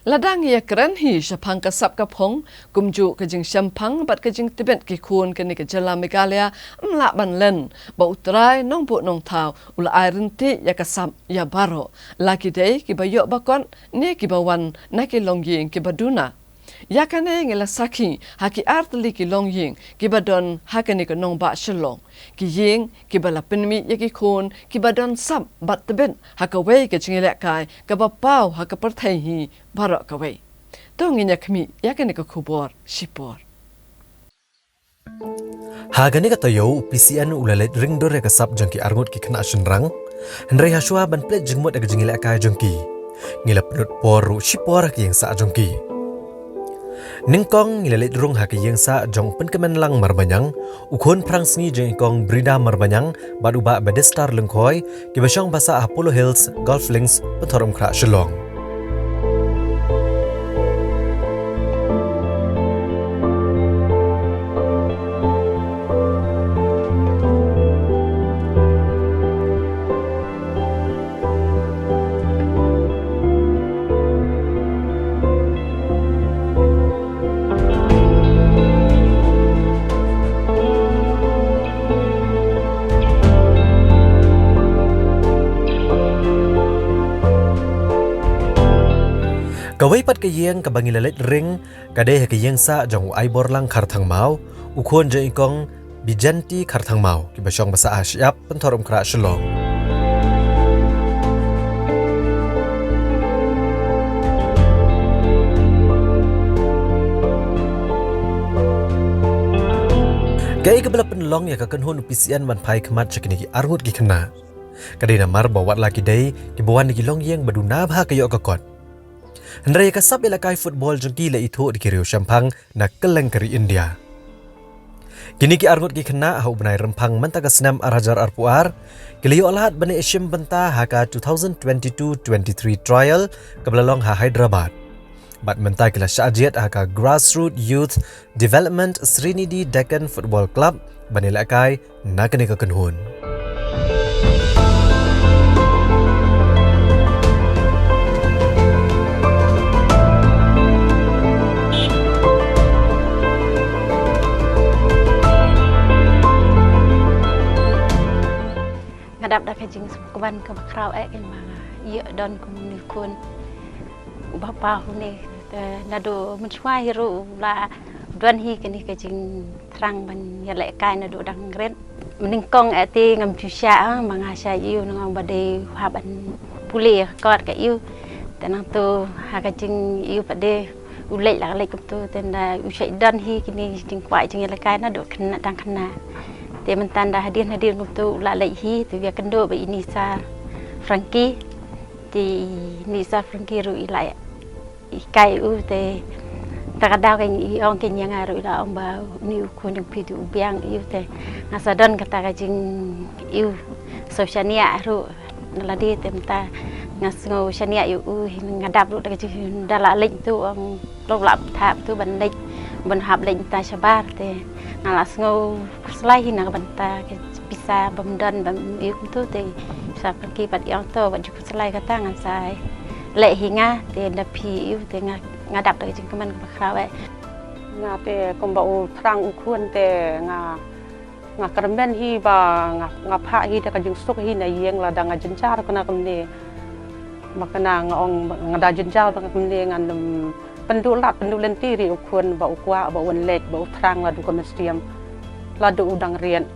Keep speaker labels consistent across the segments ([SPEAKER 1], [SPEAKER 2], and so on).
[SPEAKER 1] Ladang ia keren hi syapang kasap kapong kumju kejing syampang bat kejing tibet ki kun kini ke jala Megalia mlak ban len ba utrai nong bu nong tau ula airinti ya kasap ya baro laki dei ki bayok bakon ni ki bawan na ki longying ki baduna ya kane ngela saki haki artli ki longying ki badon hakani ke nong ba shalong ki ying ki bala penmi ya ki kun ki badon sap bat tibet hakawe ke jingilek kai ka ba pau haka perthai hi barok kawai. Tong inya kami yakan ka kubor sipor.
[SPEAKER 2] Hagani ka tayo PCN ulalet ring dore ka sap jangki arngot ki kena senrang. Hendrai hasua ban plet jengmot aga jengile ka jangki. Ngila penut poru sipor ki yang sa jangki. Ningkong ngilalet rung haki yang sa jong penkemen lang marbanyang ukon prang sni jeng ikong brida marbanyang baduba bedestar lengkoi ki basyang basa Apollo Hills Golf Links pentorom kra Shillong. Kawai pat kayeng kabangilalet ring kadeh kayeng sa jong aibor lang karthang mau ukon je ikong bijanti karthang mau ki basyong basa asyap pentorom kra Shillong. Gay kabala penlong ya kakenhun PCN man pai kemat cekini ki arngut ki kena. Kadeh namar bawat laki day ki bawan ki long yang baduna bha kayo kakot. Hendrai kasap ilakai football jengki la itu di kiriu syampang na keleng keri India. Kini ki arngut ki kena hau benai rempang mentaga senam arajar arpuar kiliyo alahat bani Asian benta haka 2022-23 trial kebelalong ha Hyderabad. Bat mentai kila syajiat haka Grassroots Youth Development Srinidhi Deccan Football Club bani lakai na kini kekenhun.
[SPEAKER 3] Ngadap dah kejing sebukan ke bakrau kan mana ia dan komunikun bapa hune nado mencuai ru la duan hi kini kejing terang ban yalek kai nado dang ren meningkong ati ngam jusya mangasya iu nang bade haban pulih kot ka iu tenang tu ha kejing iu pade ulek la lek tu tenda usai dan hi kini jing kwai jing yalek kai nado kena dang kena te mentanda hadir untuk lalai hi tu dia kendo be Nisa Frankie di Nisa Frankie ru ilai ikai u te takadau kan i ong ken yang ru ila ong ba ni ku jeng pi tu biang i te ngasadon kata kajing i sosiania ru naladi te menta ngasngo sania i u ngadap ru kajing dalaleng tu ong lolap thap tu ban lek ban hab lek ta sabar te alas ngau selai hina banta bisa bamdan bam iu tu te bisa pergi pat yang to baju selai kata ngan sai le hinga te dapi iu te ngadap dari jengkeman bakrawe
[SPEAKER 4] nga te kombau perang ukun te nga kermen hi ba nga pha hi te kajing suk hi na yeng la danga jenjar kana kemne makana ngong ngada jenjar bang kemne ngan pendulat pendulenti ri ukun ba ukwa ba wan lek ba utrang la du komestiam la du udang rian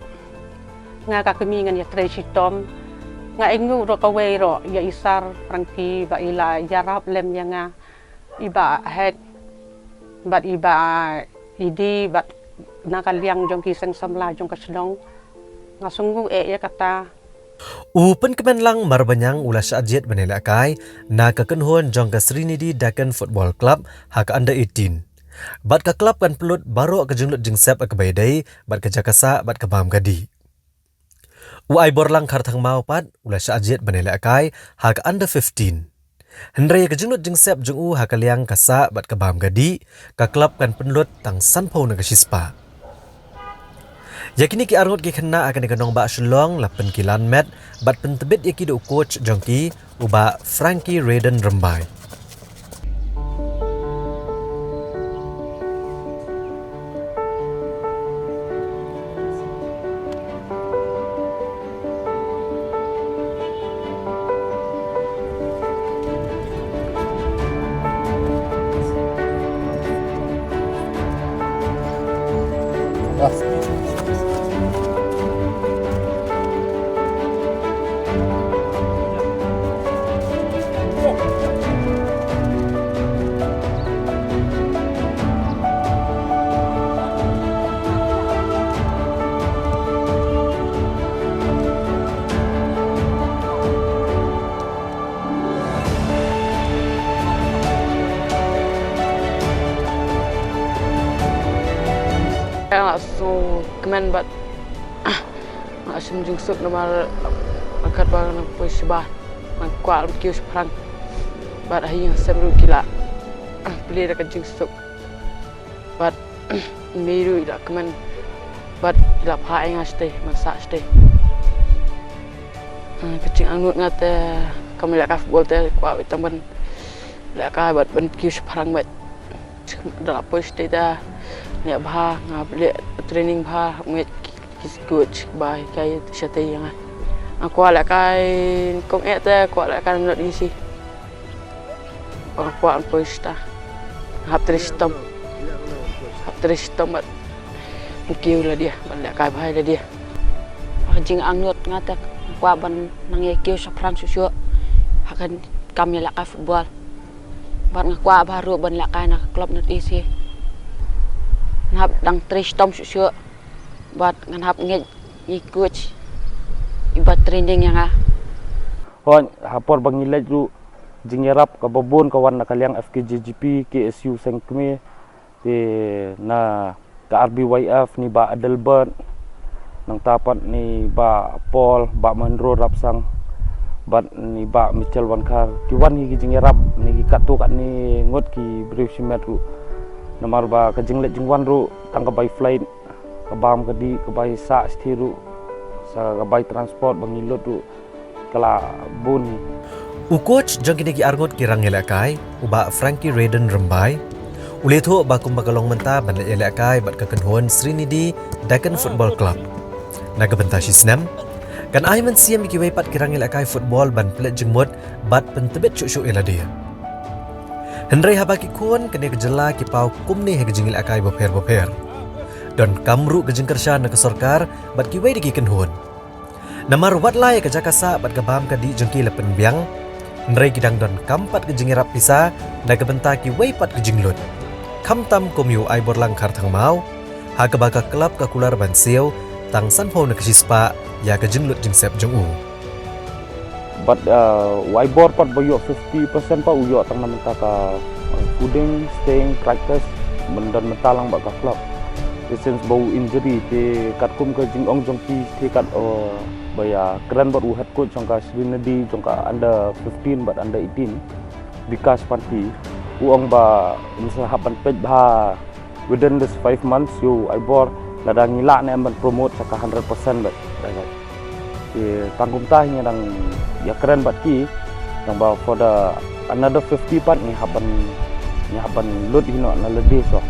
[SPEAKER 4] nga ka kemi ngan ya tresitom nga engu ro ka we ro ya isar prangki ba ila yarap lem nga iba het bat iba idi bat nakaliang jong kiseng samla jong kaslong nga sunggu ya kata
[SPEAKER 2] Upen kemenlang marbanyang ula syajiat benelakai na kekenhuan jong ke Srinidhi Deccan Football Club haka under 18. Bat ka klub kan pelut baru ke jenglut jengsep ke baydai bat ke jakasa bat ke bam gadi. Uai borlang kartang mau pat ula syajiat benelakai haka under 15. Hendrai ke jenglut jengsep jeng haka liang kasa bat ke bam gadi ka klub kan pelut tang sanpau na ke sispa. Yakini ki arngot ki kena akan ikanong ba Shillong 8 kilan met bat pentebit yaki do coach jongki uba Frankie Raden Rembai.
[SPEAKER 5] langsung kemen bat langsung jungsuk nama angkat barang posisi bah kuat kius perang bat ahi seru gila beli dekat jungsuk bat miru ila kemen bat ila pakai ngaste masak ste kecing angut ngate kami lek futbol teh kuat teman lek bat ben kius perang bat dalam posisi dah ni bah ngabli training bah nget coach bah kai sate yang aku ala kai kong eta aku ala kan not isi aku an poista hap tristom mat kiu lah dia balik kai bah lah dia jing angnut ngata aku ban nang kiu saprang susu akan kami la kai football bat ngaku baru ban la kai nak klub not isi ngap dang tristom susu buat ngap ngikut ibat training yang
[SPEAKER 6] hon hapor bangilaj ru jingerap ka babon kawan nakaliang FKJGP KSU Sengkme te na ka RBYF ni ba Adelbert nang tapat ni ba Paul ba Mandro Rapsang bat ni ba Michel Wankar kiwan hi jingerap ni katu kat ni ngot ki brewsimet ru namar ba kajinglet jingwan ru tangka by flight kabam kadi kabai sa stiru sa kabai transport bangilot ru kala buni
[SPEAKER 2] coach jangkini ki arngot kirang elakai uba Frankie Raiden Rembai uletho ba kumbagalong menta ban elakai bat kakenhon Srinidi Deccan Football Club naga benta sisnam kan aiman siam ki wepat kirang elakai football ban plet jengmot bat pentebet cucu eladia Henry habaki kun kene kejela ki pau kumni he kejingil akai boper dan kamru kejing kersha na kesorkar bat ki wei diki kenhun namar watlai ke jakasa bat kabam kadi jengki lepen biang Henry kidang don kampat kejing rap pisa na kebenta ki wei pat kejing lut kamtam komyu ai borlang khar thang mau ha kabaka klub kakular ban seo tang sanpho na kesispa ya kejing lut jing sep jong u
[SPEAKER 6] but whiteboard pat boyo 50% pa uyo tang namenta ka fooding staying practice mendan mentalang ba ka club since bau injury te katkum ka jing ong jongki te kat baya kran bat u head coach jongka Srinadi jongka under 15 but under 18 Vikas Panti uong ba misal hapan pej ba within this 5 months you ibor ladang ngila ne man promote saka 100% but tanggung tahnya dang ya keren bat ki dang ba for the another 50 part ni haban lut hino na lede so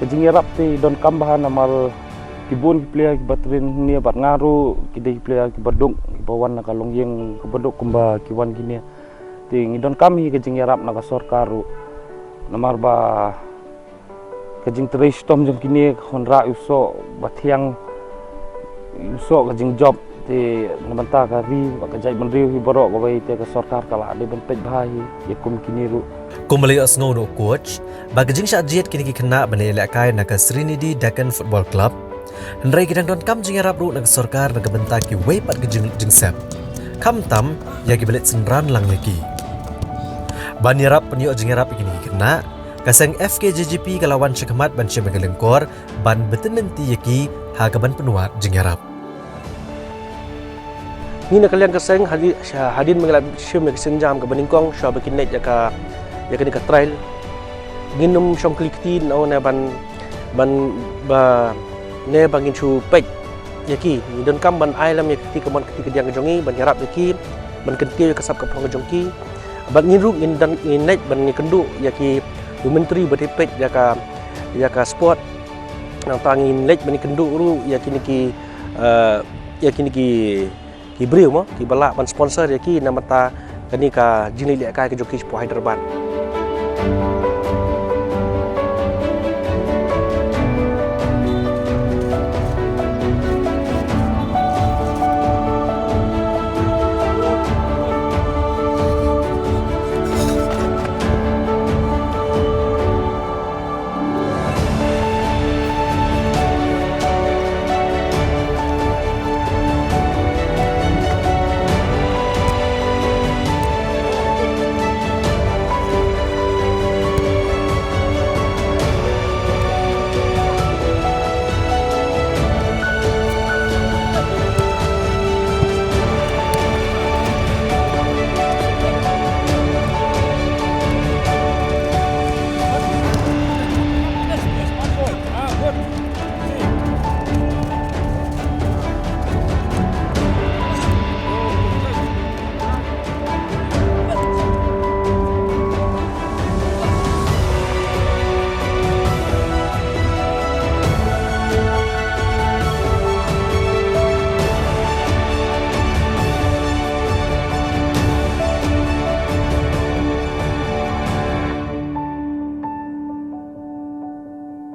[SPEAKER 6] kejing rap ti don kambahan amal kibun player ki batrin ni bat ngaru kidai player ki badung bawan na kalong yang kebeduk kumba kiwan gini ti ngidon kami kejing rap na ka sorkaru namar ba kejing tristom jong kini honra uso batiang uso kejing job ti namanta kari bakajai menriu hiborok babai te ka sarkar kala ade benpej bahai yakum kiniru
[SPEAKER 2] kumali asngo no coach bagajing sha jiet kini ki khna bane lakai na ka Srinidi Deccan Football Club Henry kidang don kam jing arab ru na sarkar na benta ki wei pat kejing jingsep kam tam ya ki belet senran lang lagi banirap penyo jing arab kini ki khna kaseng FKJGP kalawan syekmat ban syemagelengkor ban betenenti yaki ha kaban penuat jing arab
[SPEAKER 7] ni nak kalian keseng hadin mengelak syum ke senjam ke beningkong sya bekinet ya ka trial nginum syom kliktin au na ban ba ne bangin chu pej yaki ni don kam ban ai lam yakti kemon ketika dia ngejongi ban yarap yaki ban kentiu ya kasap ke pong ngejongki ban ngiru ngin dan nginet ban ngikendu yaki menteri bertepet ya ka sport nang tangin lek ban kendu ru yakini ki Kibriu mo ki balak ban sponsor ya ki namata kani ka jini lek ka joki Sport Hyderabad